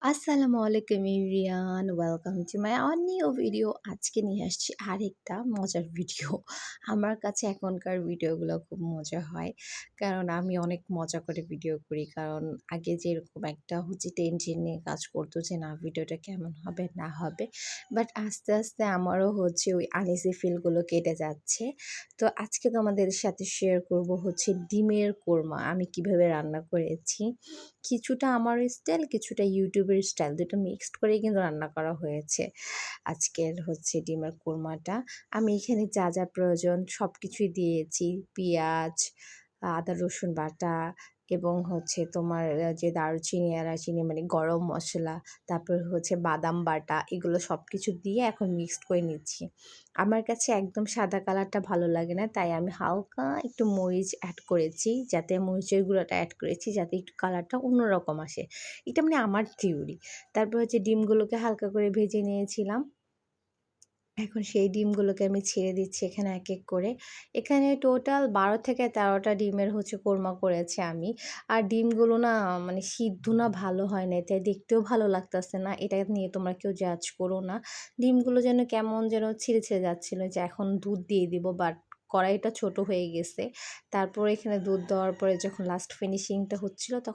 আসসালামু আলাইকুম everyone, welcome to my new video. আজকে নিয়ে আসছি আরেকটা মজার ভিডিও। আমার কাছে এখনকার ভিডিওগুলো খুব মজা হয়, কারণ আমি অনেক মজা করে ভিডিও করি। কারণ আগে যেরকম একটা টেনশন নিয়ে কাজ করতো যে না ভিডিওটা কেমন হবে না হবে, বাট আস্তে আস্তে আমারও ওই আনইজি ফিলগুলো কেটে যাচ্ছে। তো আজকে তোমাদের সাথে শেয়ার করব ডিমের কোরমা আমি কিভাবে রান্না করেছি। কিছুটা আমার স্টাইল, কিছুটা ইউটিউবের স্টাইল, দুটো মিক্সড করেই কিন্তু রান্না করা হয়েছে আজকের ডিমের কোরমাটা। আমি এখানে যা যা প্রয়োজন সব কিছুই দিয়েছি। পেঁয়াজ, আদা রসুন বাটা, এবং তোমার যে দারুচিনি এলাচিনি মানে গরম মশলা, তারপর বাদাম বাটা, এগুলো সব কিছু দিয়ে এখন মিক্সড করে নিচ্ছি। আমার কাছে একদম সাদা কালারটা ভালো লাগে না, তাই আমি হালকা একটু মরিচ অ্যাড করেছি, যাতে মরিচের গুঁড়োটা অ্যাড করেছি যাতে একটু কালারটা অন্যরকম আসে। এটা মানে আমার থিওরি। তারপর ডিমগুলোকে হালকা করে ভেজে নিয়েছিলাম। এখন সেই ডিমগুলোকে আমি ছেড়ে দিচ্ছি এখানে এক এক করে। এখানে টোটাল ১২ থেকে ১৩টা ডিমের কোরমা করেছি আমি। আর ডিমগুলো না মানে সিদ্ধ না ভালো হয় নাই, তাই দেখতেও ভালো লাগতেছে না। এটা নিয়ে তোমরা কেউ জাজ করো না। ডিমগুলো যেন কেমন যেন ছিঁড়ে ছিঁড়ে যাচ্ছিল, যে এখন দুধ দিয়ে দিব, বাট কড়াইটা ছোট হয়ে গেছে। তারপর এখানে দুধ দেওয়ার পরে যখন লাস্ট ফিনিশিংটা হচ্ছিল তখন